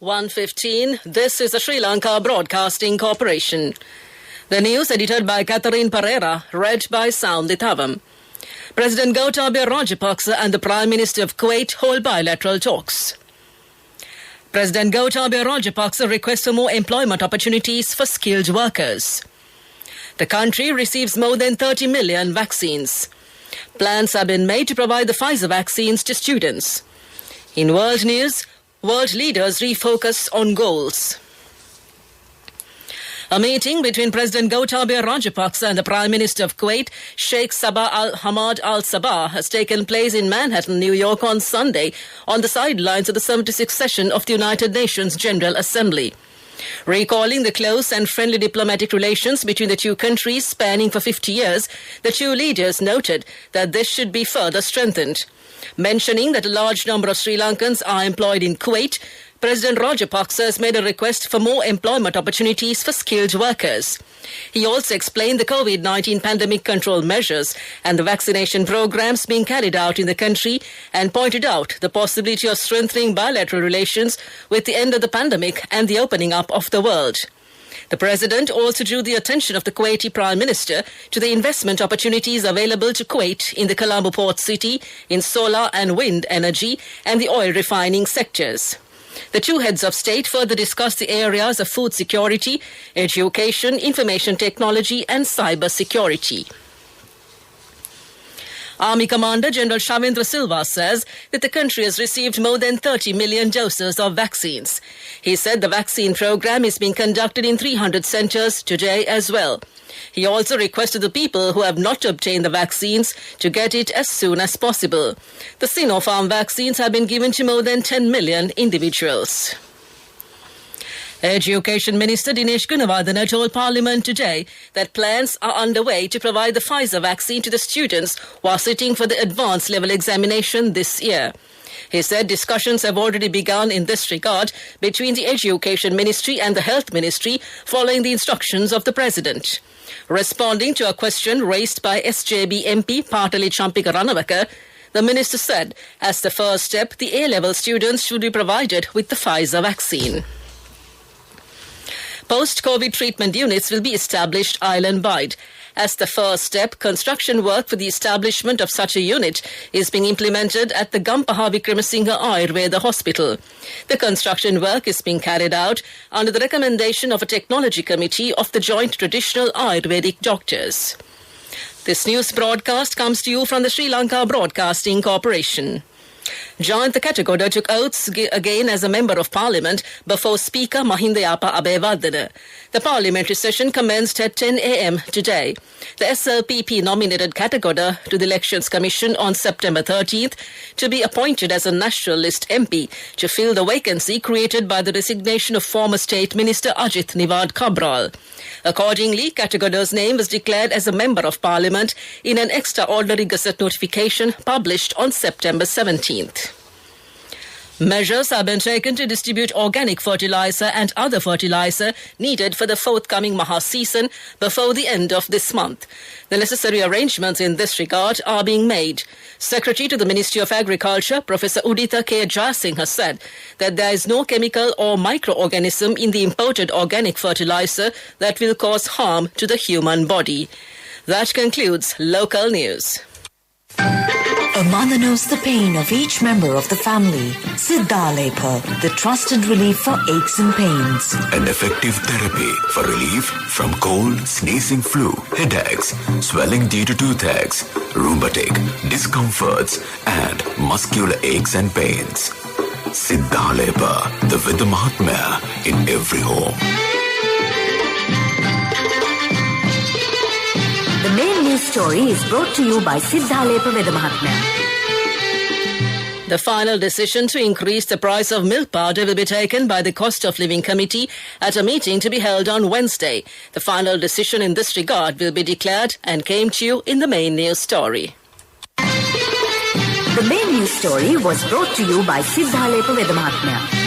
(1:15). This is the Sri Lanka Broadcasting Corporation. The news edited by Catherine Pereira, read by Sound Dithavam. President Gotabaya Rajapaksa and the Prime Minister of Kuwait hold bilateral talks. President Gotabaya Rajapaksa requests for more employment opportunities for skilled workers. The country receives more than 30 million vaccines. Plans have been made to provide the Pfizer vaccines to students. In world news, world leaders refocus on goals. A meeting between President Gotabaya Rajapaksa and the Prime Minister of Kuwait, Sheikh Sabah Al-Hamad Al-Sabah, has taken place in Manhattan, New York on Sunday on the sidelines of the 76th session of the United Nations General Assembly. Recalling the close and friendly diplomatic relations between the two countries spanning for 50 years, the two leaders noted that this should be further strengthened. Mentioning that a large number of Sri Lankans are employed in Kuwait, President Rajapaksa has made a request for more employment opportunities for skilled workers. He also explained the COVID-19 pandemic control measures and the vaccination programs being carried out in the country and pointed out the possibility of strengthening bilateral relations with the end of the pandemic and the opening up of the world. The President also drew the attention of the Kuwaiti Prime Minister to the investment opportunities available to Kuwait in the Colombo port city, in solar and wind energy and the oil refining sectors. The two heads of state further discussed the areas of food security, education, information technology and cyber security. Army Commander General Shavindra Silva says that the country has received more than 30 million doses of vaccines. He said the vaccine program is being conducted in 300 centres today as well. He also requested the people who have not obtained the vaccines to get it as soon as possible. The Sinopharm vaccines have been given to more than 10 million individuals. Education Minister Dinesh Gunawardena told Parliament today that plans are underway to provide the Pfizer vaccine to the students who are sitting for the advanced level examination this year. He said discussions have already begun in this regard between the Education Ministry and the Health Ministry following the instructions of the President. Responding to a question raised by SJB MP Partali Champika Ranawaka, the minister said, as the first step, the A-level students should be provided with the Pfizer vaccine. Post-COVID treatment units will be established island-wide. As the first step, construction work for the establishment of such a unit is being implemented at the Gampaha Vikramasinghe Ayurveda Hospital. The construction work is being carried out under the recommendation of a technology committee of the Joint Traditional Ayurvedic Doctors. This news broadcast comes to you from the Sri Lanka Broadcasting Corporation. Jayantha Katagoda took oaths again as a Member of Parliament before Speaker Mahinda Yapa Abeyewardene. The parliamentary session commenced at 10 a.m. today. The SLBC nominated Katagoda to the Elections Commission on September 13th to be appointed as a National List MP to fill the vacancy created by the resignation of former State Minister Ajith Niwad Cabral. Accordingly, Katagoda's name was declared as a Member of Parliament in an extraordinary Gazette notification published on September 17th. Measures have been taken to distribute organic fertilizer and other fertilizer needed for the forthcoming Maha season before the end of this month. The necessary arrangements in this regard are being made. Secretary to the Ministry of Agriculture, Professor Udita K. Jayasinghe said that there is no chemical or microorganism in the imported organic fertilizer that will cause harm to the human body. That concludes local news. A mother knows the pain of each member of the family. Siddhalepa, the trusted relief for aches and pains. An effective therapy for relief from cold, sneezing, flu, headaches, swelling due to toothaches, rheumatic, discomforts, and muscular aches and pains. Siddhalepa, the Vidya Mahatmya in every home. The main news story is brought to you by Siddhalepa Vedamahatmya. The final decision to increase the price of milk powder will be taken by the Cost of Living Committee at a meeting to be held on Wednesday. The final decision in this regard will be declared and came to you in the main news story. The main news story was brought to you by Siddhalepa Vedamahatmya.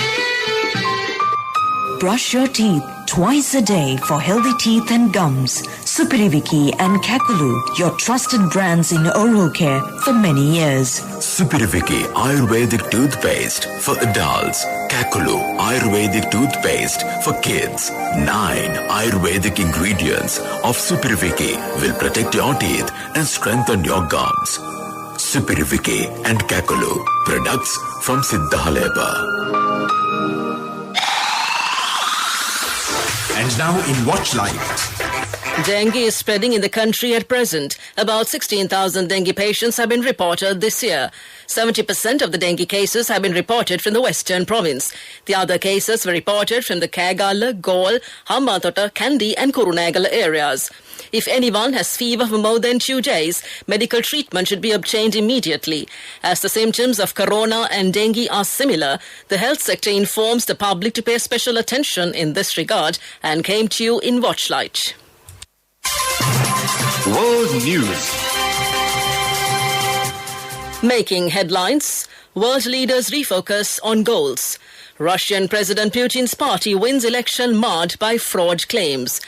Brush your teeth twice a day for healthy teeth and gums. Supiriviki and Kakulu, your trusted brands in oral care for many years. Supiriviki Ayurvedic toothpaste for adults. Kakulu Ayurvedic toothpaste for kids. 9 Ayurvedic ingredients of Supiriviki will protect your teeth and strengthen your gums. Supiriviki and Kakulu, products from Siddhalepa. And now in Watch Light. Dengue is spreading in the country at present. About 16,000 dengue patients have been reported this year. 70% of the dengue cases have been reported from the western province. The other cases were reported from the Kagala, Gaul, Hambantota, Kandy and Kurunegala areas. If anyone has fever for more than 2 days, medical treatment should be obtained immediately. As the symptoms of corona and dengue are similar, the health sector informs the public to pay special attention in this regard and came to you in Watchlight. World News. Making headlines, world leaders refocus on goals. Russian President Putin's party wins election marred by fraud claims.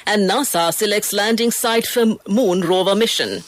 And NASA selects landing site for Moon rover mission.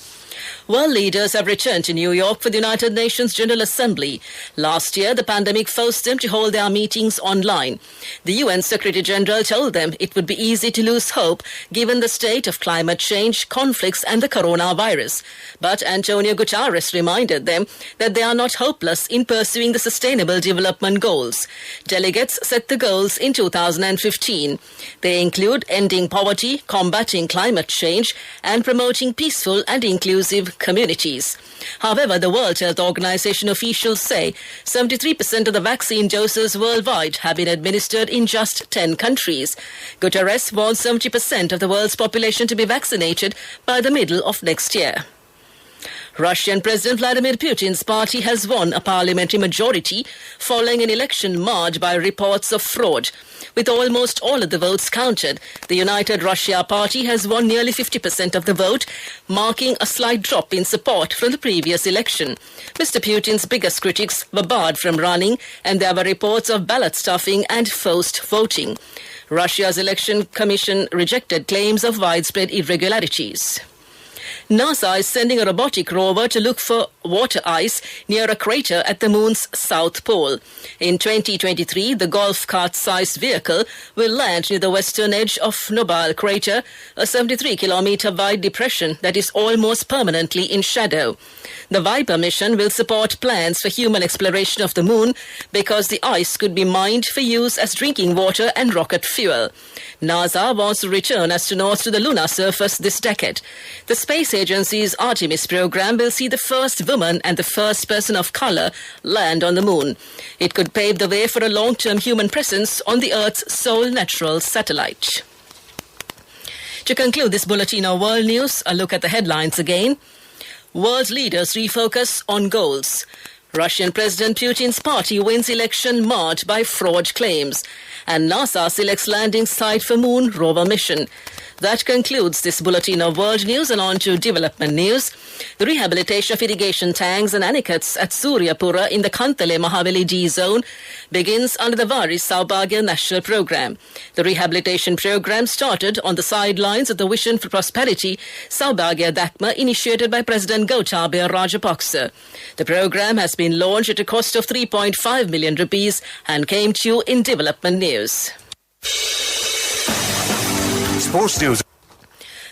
World leaders have returned to New York for the United Nations General Assembly. Last year, the pandemic forced them to hold their meetings online. The UN Secretary General told them it would be easy to lose hope given the state of climate change, conflicts and the coronavirus. But Antonio Guterres reminded them that they are not hopeless in pursuing the Sustainable Development Goals. Delegates set the goals in 2015. They include ending poverty, combating climate change and promoting peaceful and inclusive communities. However, the World Health Organization officials say 73% of the vaccine doses worldwide have been administered in just 10 countries. Guterres wants 70% of the world's population to be vaccinated by the middle of next year. Russian President Vladimir Putin's party has won a parliamentary majority following an election marred by reports of fraud. With almost all of the votes counted, the United Russia Party has won nearly 50% of the vote, marking a slight drop in support from the previous election. Mr. Putin's biggest critics were barred from running, and there were reports of ballot stuffing and forced voting. Russia's election commission rejected claims of widespread irregularities. NASA is sending a robotic rover to look for water ice near a crater at the Moon's south pole. In 2023, the golf cart-sized vehicle will land near the western edge of Nobile Crater, a 73-kilometer wide depression that is almost permanently in shadow. The Viper mission will support plans for human exploration of the Moon because the ice could be mined for use as drinking water and rocket fuel. NASA wants to return astronauts to the lunar surface this decade. The space agency's Artemis program will see the first woman and the first person of color land on the Moon. It could pave the way for a long-term human presence on the Earth's sole natural satellite. To conclude this bulletin of world news, a look at the headlines again. World leaders refocus on goals. Russian President Putin's party wins election marred by fraud claims. And NASA selects landing site for Moon rover mission. That concludes this bulletin of world news, and on to development news. The rehabilitation of irrigation tanks and anecots at Suryapura in the Kantale Mahaveli D zone begins under the Varis Saubhagya National Program. The rehabilitation program started on the sidelines of the Vision for Prosperity Saubhagya Dakma initiated by President Gotabaya Rajapaksa. The program has been launched at a cost of 3.5 million rupees and came to you in development news. Sports news.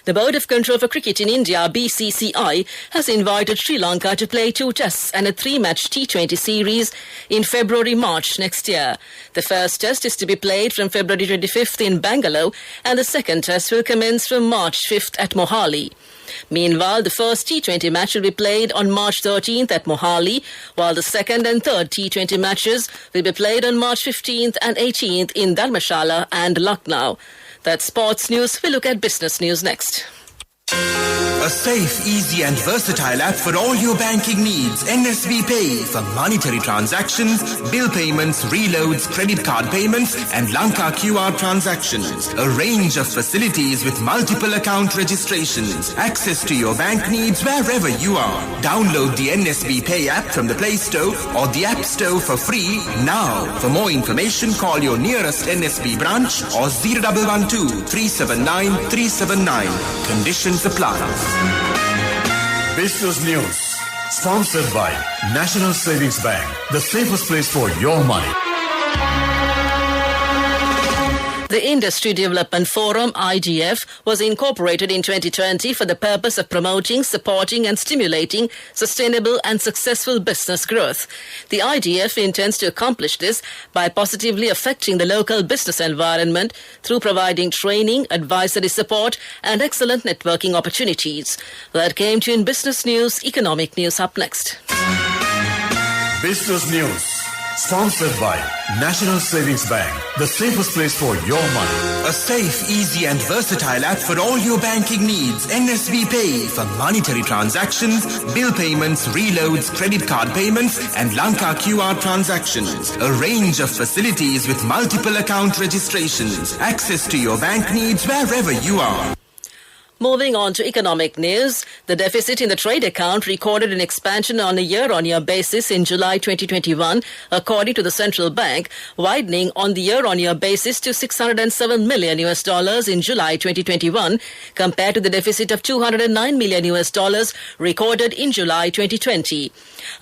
The Board of Control for Cricket in India, BCCI, has invited Sri Lanka to play 2 tests and a 3-match T20 series in February-March next year. The first test is to be played from February 25th in Bangalore, and the second test will commence from March 5th at Mohali. Meanwhile, the first T20 match will be played on March 13th at Mohali, while the second and third T20 matches will be played on March 15th and 18th in Dharmashala and Lucknow. That's sports news. We'll look at business news next. A safe, easy and versatile app for all your banking needs. NSB Pay for monetary transactions, bill payments, reloads, credit card payments and Lanka QR transactions. A range of facilities with multiple account registrations. Access to your bank needs wherever you are. Download the NSB Pay app from the Play Store or the App Store for free now. For more information, call your nearest NSB branch or 0112 379 379. Conditions apply. Business News. Sponsored by National Savings Bank. The safest place for your money. The Industry Development Forum, IDF, was incorporated in 2020 for the purpose of promoting, supporting and stimulating sustainable and successful business growth. The IDF intends to accomplish this by positively affecting the local business environment through providing training, advisory support and excellent networking opportunities. That came to in Business News. Economic News up next. Business News. Sponsored by National Savings Bank. The safest place for your money. A safe, easy and versatile app for all your banking needs. NSB Pay for monetary transactions, bill payments, reloads, credit card payments and Lanka QR transactions. A range of facilities with multiple account registrations. Access to your bank needs wherever you are. Moving on to economic news, the deficit in the trade account recorded an expansion on a year-on-year basis in July 2021, according to the central bank, widening on the year-on-year basis to $607 million in July 2021, compared to the deficit of $209 million recorded in July 2020.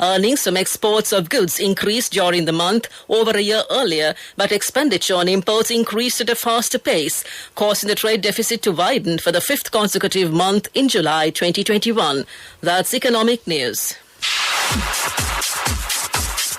Earnings from exports of goods increased during the month over a year earlier, but expenditure on imports increased at a faster pace, causing the trade deficit to widen for the fifth consecutive month in July 2021. That's economic news.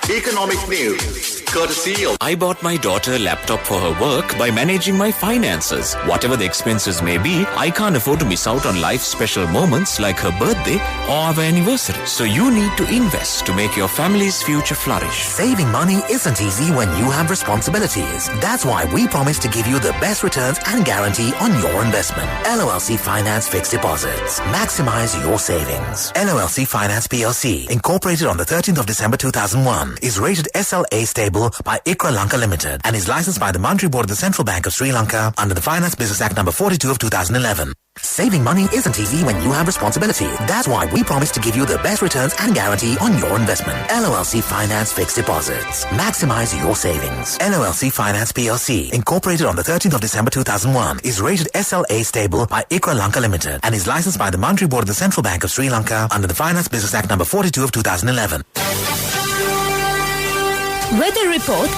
Economic News. Courtesy of I bought my daughter a laptop for her work by managing my finances. Whatever the expenses may be, I can't afford to miss out on life's special moments like her birthday or our anniversary. So you need to invest to make your family's future flourish. Saving money isn't easy when you have responsibilities. That's why we promise to give you the best returns and guarantee on your investment. LOLC Finance Fixed Deposits. Maximize your savings. LOLC Finance PLC, incorporated on the 13th of December 2001, is rated SLA stable by ICRA Lanka Limited and is licensed by the Monetary Board of the Central Bank of Sri Lanka under the Finance Business Act number 42 of 2011. Saving money isn't easy when you have responsibility. That's why we promise to give you the best returns and guarantee on your investment. LOLC Finance Fixed Deposits. Maximize your savings. LOLC Finance PLC, incorporated on the 13th of December 2001, is rated SLA stable by ICRA Lanka Limited and is licensed by the Monetary Board of the Central Bank of Sri Lanka under the Finance Business Act number 42 of 2011. Weather report.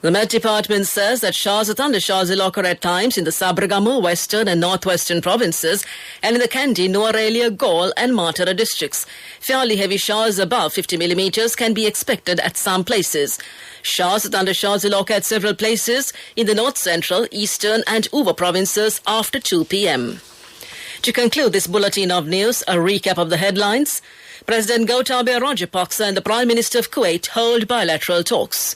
The Met Department says that showers of thundershows will occur at times in the Sabaragamu, western and northwestern provinces and in the Kandy, Nuwara, Galle and Matara districts. Fairly heavy showers above 50 millimeters can be expected at some places. Showers of thundershows will occur at several places in the north central, eastern and Uva provinces after 2 p.m. To conclude this bulletin of news, a recap of the headlines. President Gotabaya Rajapaksa and the Prime Minister of Kuwait hold bilateral talks.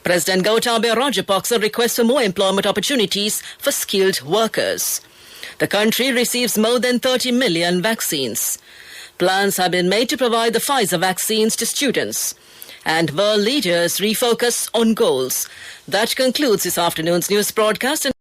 President Gotabaya Rajapaksa requests for more employment opportunities for skilled workers. The country receives more than 30 million vaccines. Plans have been made to provide the Pfizer vaccines to students. And world leaders refocus on goals. That concludes this afternoon's news broadcast.